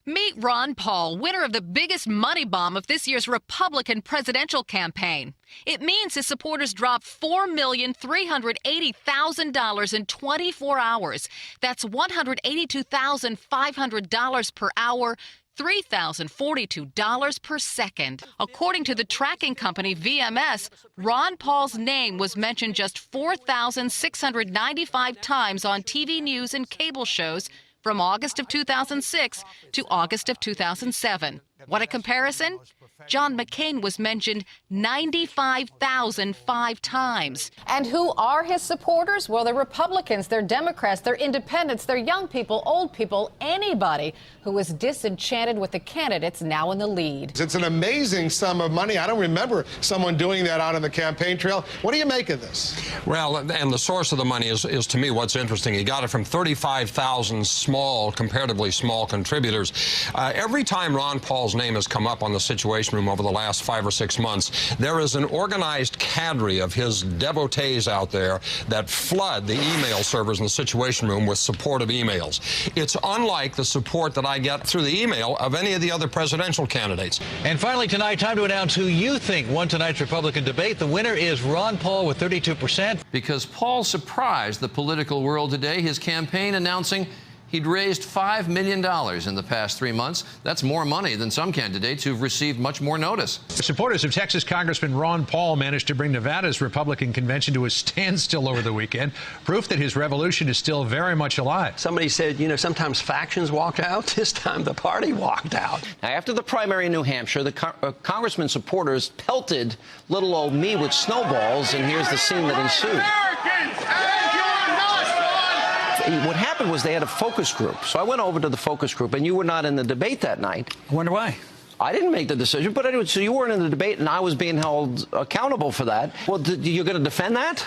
Meet Ron Paul, winner of the biggest money bomb of this year's Republican presidential campaign. It means his supporters dropped $4,380,000 in 24 hours. That's $182,500 per hour, $3,042 per second. According to the tracking company VMS, Ron Paul's name was mentioned just 4,695 times on TV news and cable shows from August of 2006 to August of 2007. What a comparison? John McCain was mentioned 95,005 times. And who are his supporters? Well, they're Republicans, they're Democrats, they're independents, they're young people, old people, anybody who is disenchanted with the candidates now in the lead. It's an amazing sum of money. I don't remember someone doing that out on the campaign trail. What do you make of this? Well, and the source of the money is to me what's interesting. He got it from 35,000 small, comparatively small contributors. Every time Ron Paul's name has come up on the Situation Room over the last 5 or 6 months, there is an organized cadre of his devotees out there that flood the email servers in the Situation Room with supportive emails. It's unlike the support that I get through the email of any of the other presidential candidates. And finally tonight, time to announce who you think won tonight's Republican debate. The winner is Ron Paul with 32%. Because Paul surprised the political world today, his campaign announcing he'd raised $5 million in the past 3 months. That's more money than some candidates who've received much more notice. Supporters of Texas Congressman Ron Paul managed to bring Nevada's Republican convention to a standstill over the weekend. Proof that his revolution is still very much alive. Somebody said, you know, sometimes factions walk out. This time the party walked out. Now, after the primary in New Hampshire, the congressman's supporters pelted little old me with snowballs, and here's the scene that ensued. What happened was they had a focus group. So I went over to the focus group, and you were not in the debate that night. I wonder why. I didn't make the decision, but anyway, so you weren't in the debate, and I was being held accountable for that. Well, you're going to defend that?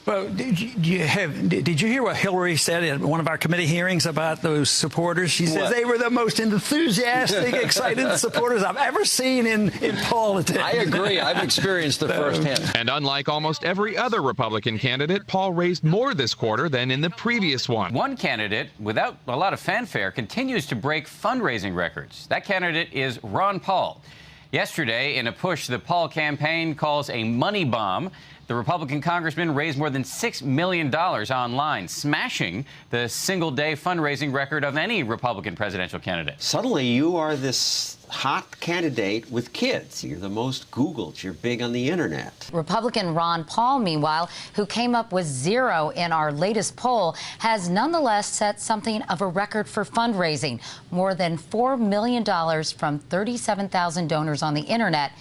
Well, did you hear what Hillary said at one of our committee hearings about those supporters? She says they were the most enthusiastic, excited supporters I've ever seen in politics. I agree. I've experienced it firsthand. And unlike almost every other Republican candidate, Paul raised more this quarter than in the previous one. One candidate, without a lot of fanfare, continues to break fundraising records. That candidate is Ron Paul. Yesterday, in a push the Paul campaign calls a money bomb, the Republican congressman raised more than $6 million online, smashing the single-day fundraising record of any Republican presidential candidate. Suddenly, you are this hot candidate with kids. You're the most Googled. You're big on the Internet. Republican Ron Paul, meanwhile, who came up with 0 in our latest poll, has nonetheless set something of a record for fundraising. More than $4 million from 37,000 donors on the Internet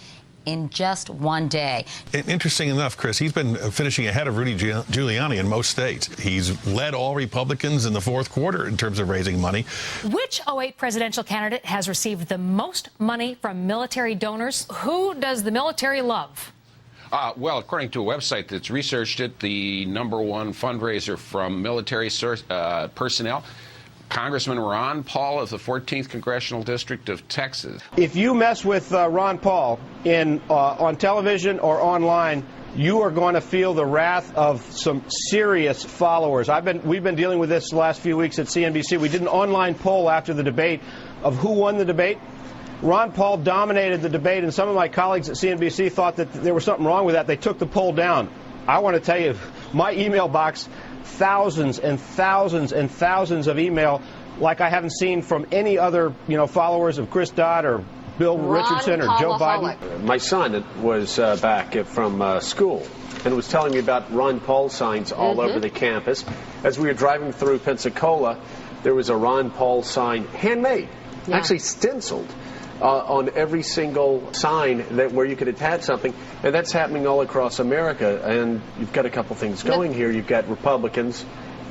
in just one day. Interesting enough, Chris, he's been finishing ahead of Rudy Giuliani in most states. He's led all Republicans in the fourth quarter in terms of raising money. Which 08 presidential candidate has received the most money from military donors? Who does the military love? Well, according to a website that's researched it, the #1 fundraiser from military personnel, Congressman Ron Paul of the 14th Congressional District of Texas. If you mess with Ron Paul on television or online, you are going to feel the wrath of some serious followers. We've been dealing with this the last few weeks at CNBC. We did an online poll after the debate of who won the debate. Ron Paul dominated the debate, and some of my colleagues at CNBC thought that there was something wrong with that. They took the poll down. I want to tell you, my email box, thousands and thousands and thousands of email like I haven't seen from any other, followers of Chris Dodd or Bill Richardson or Joe Biden. My son was back from school and was telling me about Ron Paul signs all over the campus. As we were driving through Pensacola, there was a Ron Paul sign, handmade, actually stenciled, on every single sign where you could attach something, and that's happening all across America. And you've got a couple things going here. You've got Republicans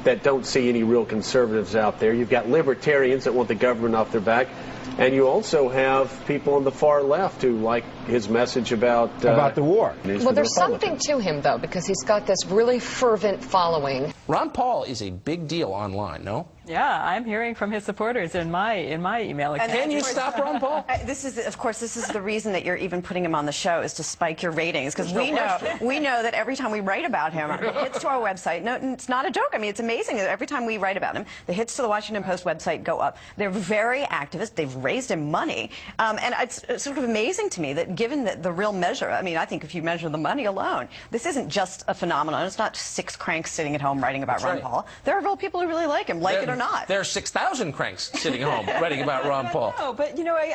that don't see any real conservatives out there. You've got libertarians that want the government off their back, and you also have people on the far left who like his message about the war. Well, there's something to him, though, because he's got this really fervent following. Ron Paul is a big deal online, no? Yeah, I'm hearing from his supporters in my email account. Can you stop Ron Paul? This is the reason that you're even putting him on the show, is to spike your ratings, because we know that every time we write about him, the hits to our website. No, it's not a joke. I mean, it's amazing that every time we write about him, the hits to the Washington Post website go up. They're very activist. They've raised him money, and it's sort of amazing to me that given the real measure. I mean, I think if you measure the money alone, this isn't just a phenomenon. It's not 6 cranks sitting at home writing about Ron Paul. There are real people who really like him, like it or not. There are 6,000 cranks sitting home writing about Ron Paul. No, but you know, it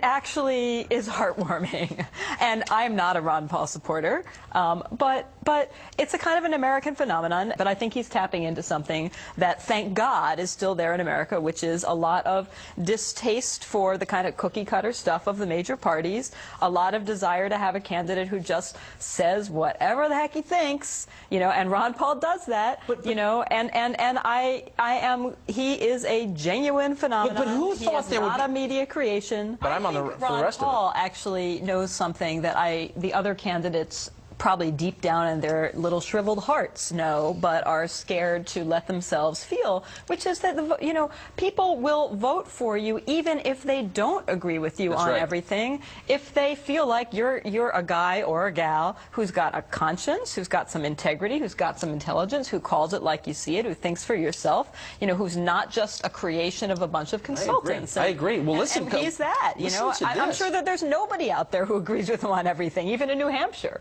actually is heartwarming, and I'm not a Ron Paul supporter, but it's a kind of an American phenomenon. But I think he's tapping into something that, thank God, is still there in America, which is a lot of distaste for the kind of cookie-cutter stuff of the major parties, a lot of desire to have a candidate who just says whatever the heck he thinks, you know, and Ron Paul does that, you know, and he is a genuine phenomenon. But who thought there would be... not a media creation. But I'm on the for the rest Ron Paul of it. actually knows something that the other candidates probably deep down in their little shriveled hearts know, but are scared to let themselves feel, which is that people will vote for you even if they don't agree with you on everything, if they feel like you're a guy or a gal who's got a conscience, who's got some integrity, who's got some intelligence, who calls it like you see it, who thinks for yourself, you know, who's not just a creation of a bunch of consultants. I agree. Well, listen, and he's that. You know, I'm sure that there's nobody out there who agrees with him on everything, even in New Hampshire.